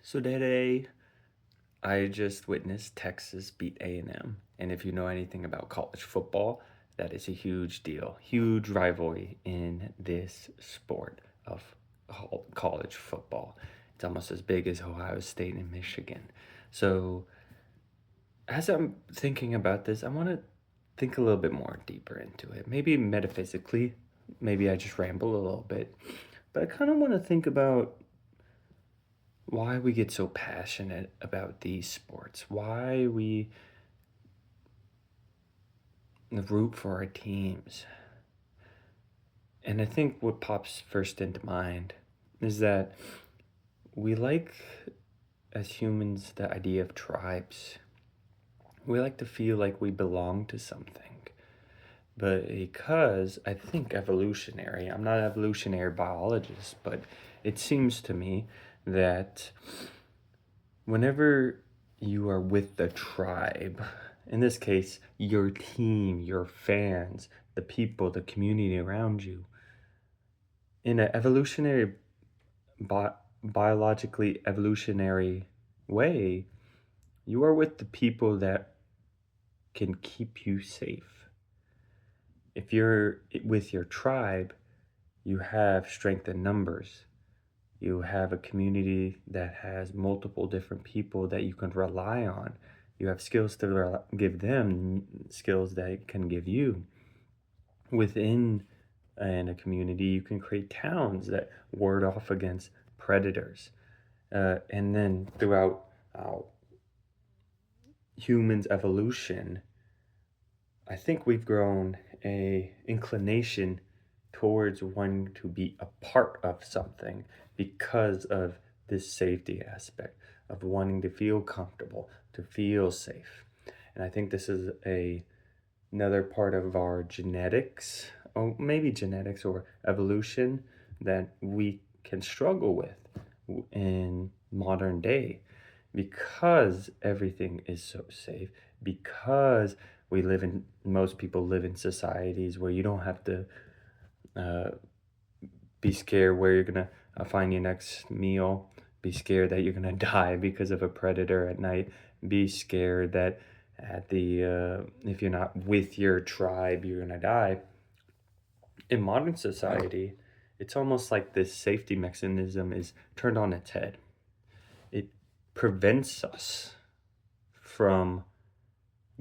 So today, I just witnessed Texas beat A&M, and if you know anything about college football, that is a huge deal, huge rivalry in this sport of college football. It's almost as big as Ohio State and Michigan. So, as I'm thinking about this, I want to think a little bit more deeper into it. Maybe metaphysically, maybe I just ramble a little bit, but I kind of want to think about why we get so passionate about these sports, why we root for our teams. And I think what pops first into mind is that we like, as humans, the idea of tribes. We like to feel like we belong to something. But because I think evolutionary, I'm not an evolutionary biologist, but it seems to me that whenever you are with the tribe, in this case, your team, your fans, the people, the community around you, in an evolutionary, bi- biologically evolutionary way, you are with the people that can keep you safe. If you're with your tribe, you have strength in numbers. You have a community that has multiple different people that you can rely on. You have skills to give them, skills that can give you. Within in a community, you can create towns that ward off against predators. And then throughout uh, humans' evolution, I think we've grown a inclination towards wanting to be a part of something because of this safety aspect of wanting to feel comfortable, to feel safe. And I think this is another part of our genetics, or maybe genetics or evolution that we can struggle with in modern day because everything is so safe, because most people live in societies where you don't have to uh, be scared where you're gonna find your next meal, be scared that you're gonna die because of a predator at night, be scared that at the if you're not with your tribe you're gonna die. In modern society, it's almost like this safety mechanism is turned on its head. It prevents us from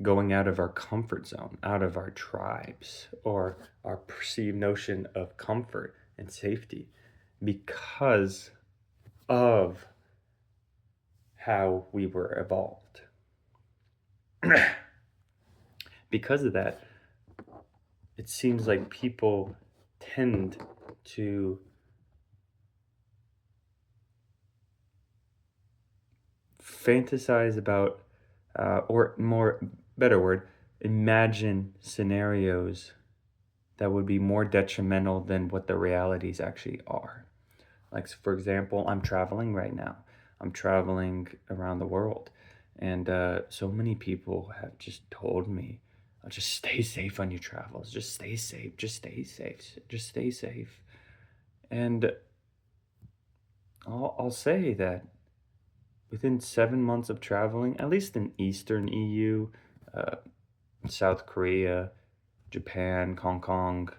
going out of our comfort zone, out of our tribes, or our perceived notion of comfort and safety because of how we were evolved. Because of that, it seems like people tend to fantasize about, or more, better word, imagine scenarios that would be more detrimental than what the realities actually are. Like, for example, I'm traveling right now. I'm traveling around the world. And so many people have just told me, just stay safe on your travels. Just stay safe. Just stay safe. Just stay safe. And I'll say that within 7 months of traveling, at least in Eastern EU, uh, South Korea, Japan, Hong Kong,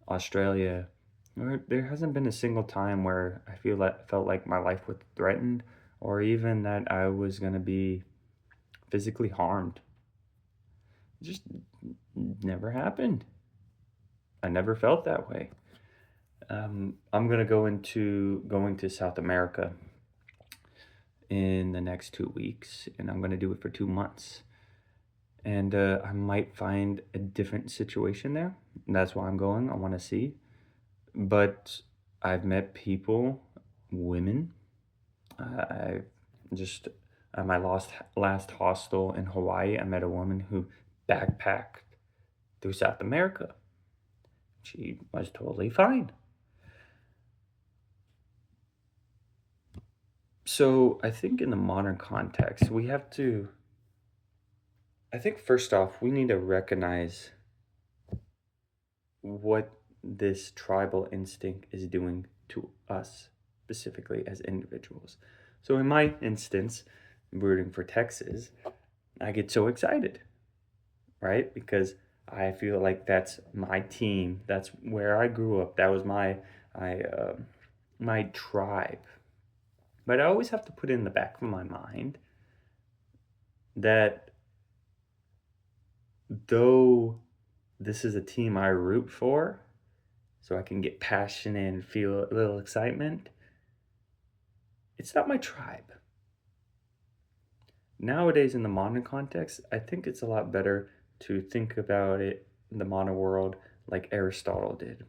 Australia, there hasn't been a single time where felt like my life was threatened or even that I was going to be physically harmed. It just never happened. I never felt that way. I'm going to go into going to South America in the next 2 weeks, and I'm going to do it for 2 months. And I might find a different situation there. That's why I'm going. I want to see. But I've met people, women. I just at my last hostel in Hawaii, I met a woman who backpacked through South America. She was totally fine. So I think in the modern context, we have to. I think first off, we need to recognize what this tribal instinct is doing to us specifically as individuals. So in my instance, rooting for Texas, I get so excited, right? Because I feel like that's my team. That's where I grew up. That was my tribe. But I always have to put in the back of my mind that though this is a team I root for, so I can get passionate and feel a little excitement, it's not my tribe. Nowadays, in the modern context, I think it's a lot better to think about it in the modern world like Aristotle did,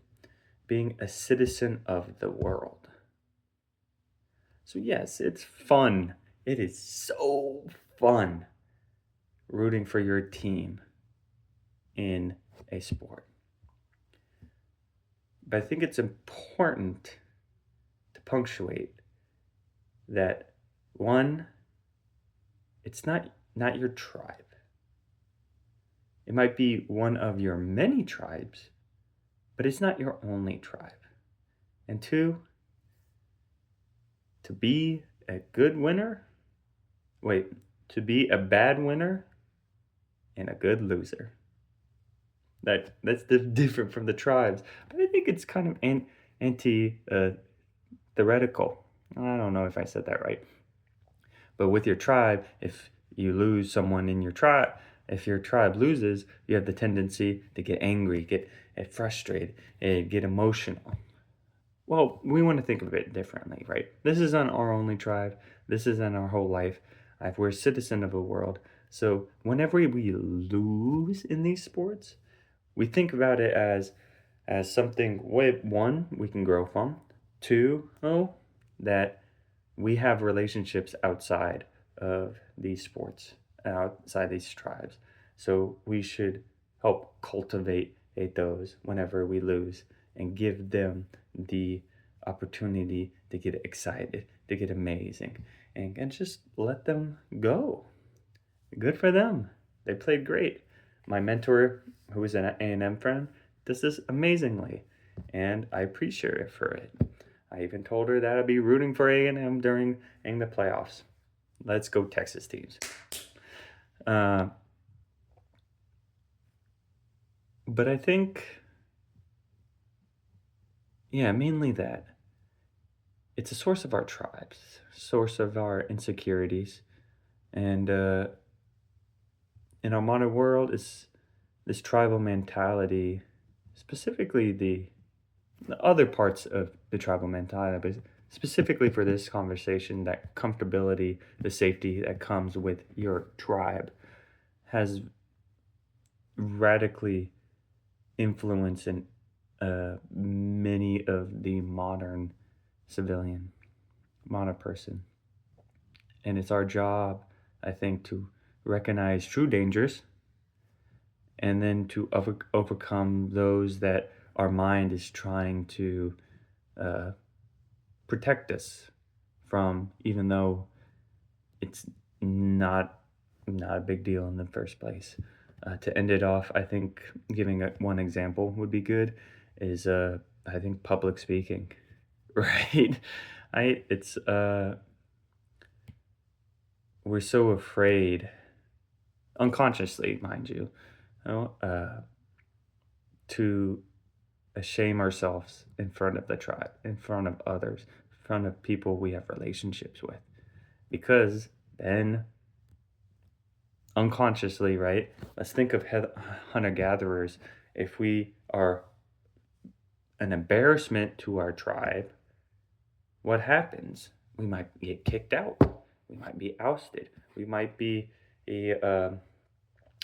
being a citizen of the world. So, yes, it's fun. It is so fun rooting for your team in a sport. But I think it's important to punctuate that one, it's not your tribe. It might be one of your many tribes, but it's not your only tribe. And two, to be a good winner, wait, to be a bad winner and a good loser. That's different from the tribes, but I think it's kind of anti theoretical. I don't know if I said that right. But with your tribe, if you lose someone in your tribe, if your tribe loses, you have the tendency to get angry, get frustrated, and get emotional. Well, we want to think of it differently, right? This isn't our only tribe. This isn't our whole life. We're a citizen of the world. So whenever we lose in these sports, we think about it as something, one, we can grow from. Two, that we have relationships outside of these sports, outside these tribes. So we should help cultivate those whenever we lose and give them the opportunity to get excited, to get amazing, and just let them go. Good for them. They played great. My mentor, who is an A&M friend, does this amazingly, and I appreciate her for it. I even told her that I'd be rooting for A&M during the playoffs. Let's go Texas teams. But I think, yeah, mainly that. It's a source of our tribes, source of our insecurities, and in our modern world, is this tribal mentality, specifically the other parts of the tribal mentality, but specifically for this conversation, that comfortability, the safety that comes with your tribe has radically influenced in many of the modern modern person. And it's our job, I think, to recognize true dangers and then to overcome those that our mind is trying to uh, protect us from, even though it's not a big deal in the first place. To end it off, I think giving one example would be good. Is I think public speaking, right? I it's We're so afraid, unconsciously, mind you, you know, to shame ourselves in front of the tribe, in front of others, in front of people we have relationships with, because then unconsciously, right? Let's think of hunter gatherers. If we are an embarrassment to our tribe, what happens? We might get kicked out. We might be ousted. We might be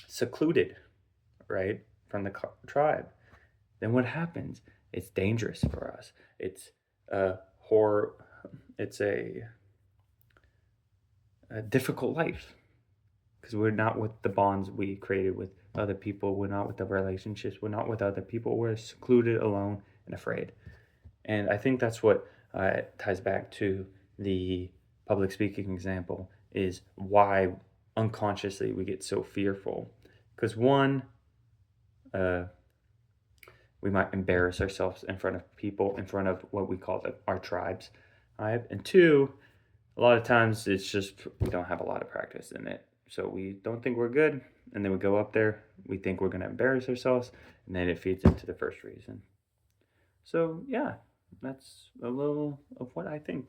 secluded, right, from the tribe. Then what happens? It's dangerous for us. It's a horror. It's a difficult life because we're not with the bonds we created with other people. We're not with the relationships. We're not with other people. We're secluded, alone, and afraid. And I think that's what ties back to the public speaking example, is why unconsciously we get so fearful. Because one, we might embarrass ourselves in front of people, in front of what we call our tribes. Right? And two, A lot of times it's just we don't have a lot of practice in it. So we don't think we're good, and then we go up there, we think we're going to embarrass ourselves, and then it feeds into the first reason. So, yeah, that's a little of what I think.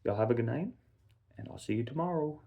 Y'all have a good night, and I'll see you tomorrow.